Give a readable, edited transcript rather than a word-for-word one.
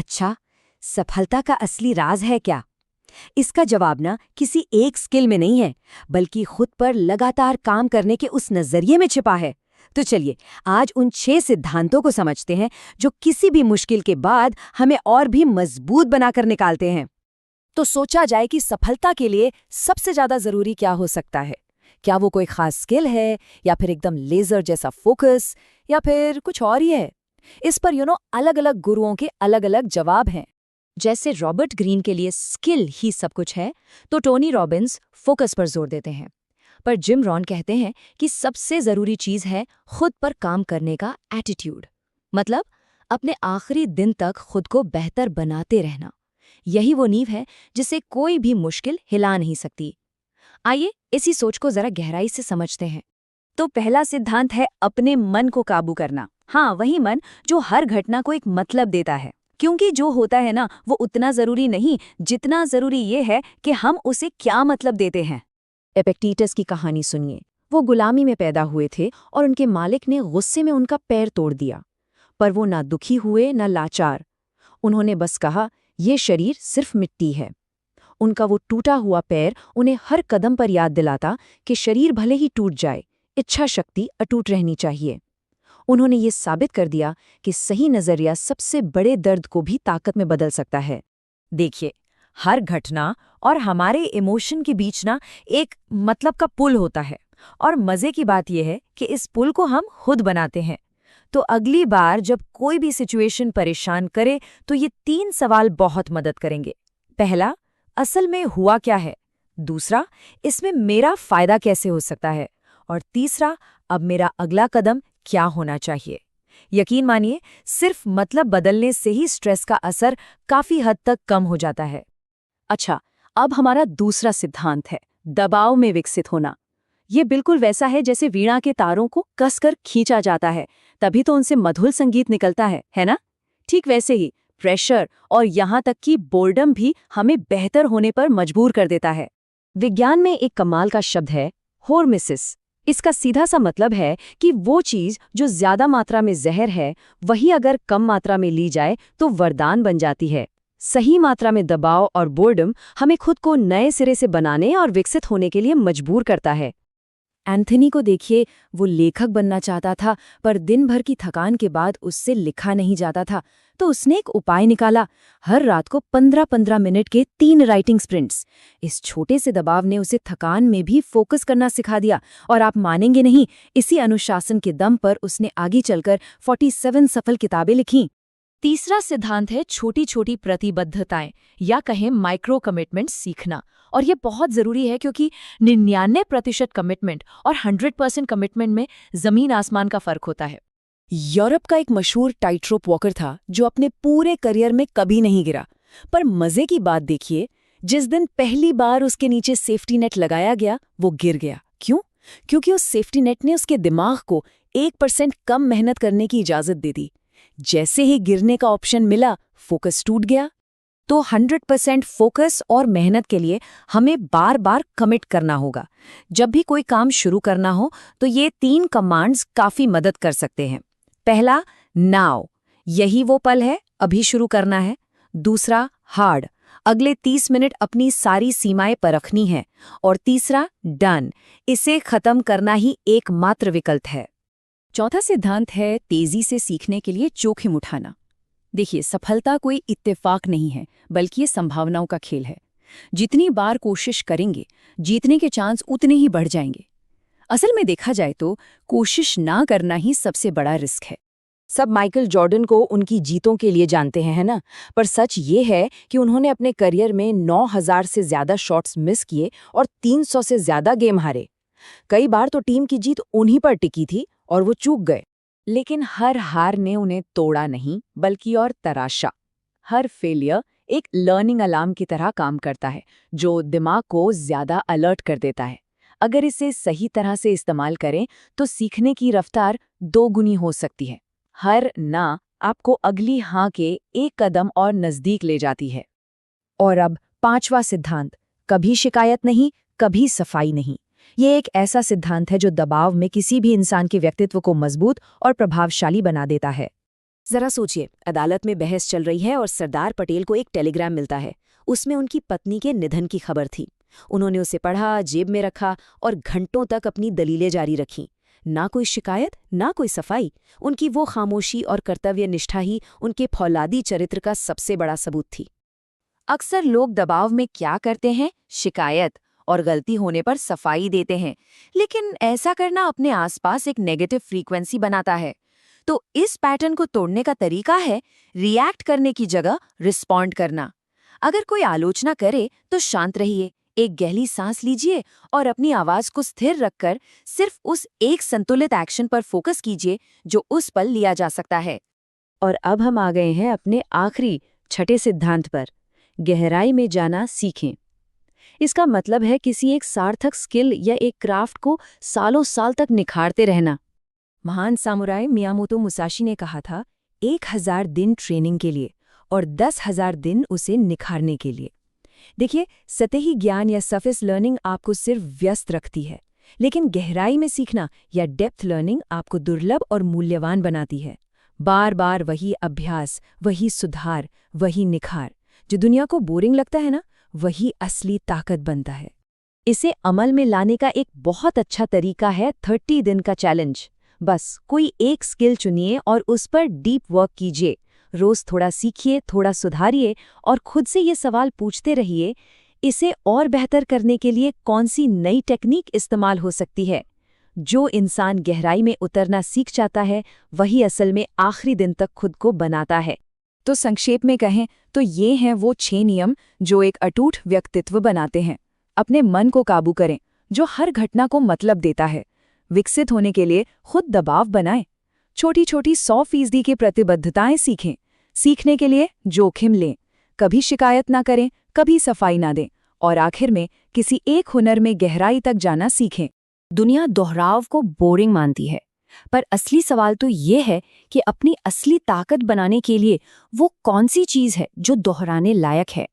अच्छा, सफलता का असली राज है क्या? इसका जवाब ना किसी एक स्किल में नहीं है, बल्कि खुद पर लगातार काम करने के उस नजरिए में छिपा है। तो चलिए आज उन 6 सिद्धांतों को समझते हैं जो किसी भी मुश्किल के बाद हमें और भी मजबूत बनाकर निकालते हैं। तो सोचा जाए कि सफलता के लिए सबसे ज्यादा जरूरी क्या हो सकता है। क्या वो कोई खास स्किल है, या फिर एकदम लेजर जैसा फोकस, या फिर कुछ और ही है? इस पर अलग अलग गुरुओं के अलग अलग जवाब हैं। जैसे रॉबर्ट ग्रीन के लिए स्किल ही सब कुछ है, तो टोनी रॉबिन्स फोकस पर जोर देते हैं। पर जिम रॉन कहते हैं कि सबसे जरूरी चीज है खुद पर काम करने का एटीट्यूड, मतलब अपने आखिरी दिन तक खुद को बेहतर बनाते रहना। यही वो नींव है जिसे कोई भी मुश्किल हिला नहीं सकती। आइए इसी सोच को जरा गहराई से समझते हैं। तो पहला सिद्धांत है अपने मन को काबू करना। हाँ, वही मन जो हर घटना को एक मतलब देता है, क्योंकि जो होता है ना वो उतना जरूरी नहीं जितना जरूरी ये है कि हम उसे क्या मतलब देते हैं। एपिक्टेटस की कहानी सुनिए। वो गुलामी में पैदा हुए थे और उनके मालिक ने गुस्से में उनका पैर तोड़ दिया, पर वो ना दुखी हुए ना लाचार। उन्होंने बस कहा, ये शरीर सिर्फ मिट्टी है। उनका वो टूटा हुआ पैर उन्हें हर कदम पर याद दिलाता कि शरीर भले ही टूट जाए, इच्छा शक्ति अटूट रहनी चाहिए। उन्होंने ये साबित कर दिया कि सही नजरिया सबसे बड़े दर्द को भी ताकत में बदल सकता है। देखिए, हर घटना और हमारे इमोशन के बीच ना एक मतलब का पुल होता है, और मजे की बात यह है कि इस पुल को हम खुद बनाते हैं। तो अगली बार जब कोई भी सिचुएशन परेशान करे तो ये 3 सवाल बहुत मदद करेंगे। पहला, असल में हुआ क्या है? दूसरा, इसमें मेरा फायदा कैसे हो सकता है? और तीसरा, अब मेरा अगला कदम क्या होना चाहिए? यकीन मानिए, सिर्फ मतलब बदलने से ही स्ट्रेस का असर काफी हद तक कम हो जाता है। अच्छा, अब हमारा दूसरा सिद्धांत है दबाव में विकसित होना। ये बिल्कुल वैसा है जैसे वीणा के तारों को कसकर खींचा जाता है, तभी तो उनसे मधुर संगीत निकलता है ना? ठीक वैसे ही प्रेशर और यहाँ तक कि बोर्डम भी हमें बेहतर होने पर मजबूर कर देता है। विज्ञान में एक कमाल का शब्द है होर्मेसिस। इसका सीधा सा मतलब है कि वो चीज जो ज्यादा मात्रा में जहर है, वही अगर कम मात्रा में ली जाए तो वरदान बन जाती है। सही मात्रा में दबाव और बोर्डम हमें खुद को नए सिरे से बनाने और विकसित होने के लिए मजबूर करता है। एंथनी को देखिए, वो लेखक बनना चाहता था, पर दिन भर की थकान के बाद उससे लिखा नहीं जाता था। तो उसने एक उपाय निकाला, हर रात को 15-15 मिनट के 3 राइटिंग स्प्रिंट्स। इस छोटे से दबाव ने उसे थकान में भी फोकस करना सिखा दिया, और आप मानेंगे नहीं, इसी अनुशासन के दम पर उसने आगे चलकर 47 सफल किताबें लिखीं। तीसरा सिद्धांत है छोटी छोटी प्रतिबद्धताएं, या कहें माइक्रो कमिटमेंट सीखना। और ये बहुत जरूरी है, क्योंकि 99% कमिटमेंट और 100% कमिटमेंट में जमीन आसमान का फर्क होता है। यूरोप का एक मशहूर टाइट रोप वॉकर था जो अपने पूरे करियर में कभी नहीं गिरा। पर मजे की बात देखिए, जिस दिन पहली बार उसके नीचे सेफ्टी नेट लगाया गया, वो गिर गया। क्यों? क्योंकि उस सेफ्टी नेट ने उसके दिमाग को 1% कम मेहनत करने की इजाजत दे दी। जैसे ही गिरने का ऑप्शन मिला, फोकस टूट गया। तो 100% फोकस और मेहनत के लिए हमें बार बार कमिट करना होगा। जब भी कोई काम शुरू करना हो तो ये 3 कमांड्स काफी मदद कर सकते हैं। पहला, नाउ, यही वो पल है, अभी शुरू करना है। दूसरा, हार्ड, अगले 30 मिनट अपनी सारी सीमाएं परखनी है। और तीसरा, डन, इसे खत्म करना ही एकमात्र विकल्प है। चौथा सिद्धांत है तेजी से सीखने के लिए जोखिम उठाना। देखिए, सफलता कोई इत्तेफाक नहीं है, बल्कि ये संभावनाओं का खेल है। जितनी बार कोशिश करेंगे, जीतने के चांस उतने ही बढ़ जाएंगे। असल में देखा जाए तो कोशिश ना करना ही सबसे बड़ा रिस्क है। सब माइकल जॉर्डन को उनकी जीतों के लिए जानते हैं, है ना? पर सच ये है कि उन्होंने अपने करियर में 9000 से ज्यादा शॉट्स मिस किए और 300 से ज्यादा गेम हारे। कई बार तो टीम की जीत उन्हीं पर टिकी थी और वो चूक गए। लेकिन हर हार ने उन्हें तोड़ा नहीं, बल्कि और तराशा। हर फेलियर एक लर्निंग अलार्म की तरह काम करता है, जो दिमाग को ज्यादा अलर्ट कर देता है। अगर इसे सही तरह से इस्तेमाल करें तो सीखने की रफ्तार 2 गुनी हो सकती है। हर ना आपको अगली हाँ के एक कदम और नजदीक ले जाती है। और अब 5वां सिद्धांत, कभी शिकायत नहीं, कभी सफाई नहीं। ये एक ऐसा सिद्धांत है जो दबाव में किसी भी इंसान के व्यक्तित्व को मजबूत और प्रभावशाली बना देता है। जरा सोचिए, अदालत में बहस चल रही है और सरदार पटेल को एक टेलीग्राम मिलता है। उसमें उनकी पत्नी के निधन की खबर थी। उन्होंने उसे पढ़ा, जेब में रखा और घंटों तक अपनी दलीलें जारी रखीं। ना कोई शिकायत, ना कोई सफाई। उनकी वो खामोशी और कर्तव्य निष्ठा ही उनके फौलादी चरित्र का सबसे बड़ा सबूत थी। अक्सर लोग दबाव में क्या करते हैं, शिकायत और गलती होने पर सफाई देते हैं, लेकिन ऐसा करना अपने आसपास एक नेगेटिव फ्रीक्वेंसी बनाता है। तो इस पैटर्न को तोड़ने का तरीका है रिएक्ट करने की जगह रिस्पॉन्ड करना। अगर कोई आलोचना करे तो शांत रहिए, एक गहरी सांस लीजिए और अपनी आवाज को स्थिर रखकर सिर्फ उस एक संतुलित एक्शन पर फोकस कीजिए जो उस पल लिया जा सकता है। और अब हम आ गए हैं अपने आखिरी छठे सिद्धांत पर, गहराई में जाना सीखें। इसका मतलब है किसी एक सार्थक स्किल या एक क्राफ्ट को सालों साल तक निखारते रहना। महान सामुराई मियामोतो मुसाशी ने कहा था, 1000 दिन ट्रेनिंग के लिए और 10,000 दिन उसे निखारने के लिए। देखिए, सतही ज्ञान या सरफेस लर्निंग आपको सिर्फ व्यस्त रखती है, लेकिन गहराई में सीखना या डेप्थ लर्निंग आपको दुर्लभ और मूल्यवान बनाती है। बार बार वही अभ्यास, वही सुधार, वही निखार। जो दुनिया को बोरिंग लगता है ना, वही असली ताकत बनता है। इसे अमल में लाने का एक बहुत अच्छा तरीका है 30 दिन का चैलेंज। बस कोई एक स्किल चुनिए और उस पर डीप वर्क कीजिए। रोज थोड़ा सीखिए, थोड़ा सुधारिए और खुद से ये सवाल पूछते रहिए, इसे और बेहतर करने के लिए कौन सी नई टेक्निक इस्तेमाल हो सकती है। जो इंसान गहराई में उतरना सीख जाता है, वही असल में आखिरी दिन तक खुद को बनाता है। तो संक्षेप में कहें तो ये हैं वो 6 नियम जो एक अटूट व्यक्तित्व बनाते हैं। अपने मन को काबू करें, जो हर घटना को मतलब देता है। विकसित होने के लिए खुद दबाव बनाएं। छोटी छोटी 100% की प्रतिबद्धताएं सीखें। सीखने के लिए जोखिम लें। कभी शिकायत ना करें, कभी सफाई ना दें। और आखिर में किसी एक हुनर में गहराई तक जाना सीखें। दुनिया दोहराव को बोरिंग मानती है, पर असली सवाल तो ये है कि अपनी असली ताकत बनाने के लिए वो कौन सी चीज़ है जो दोहराने लायक है।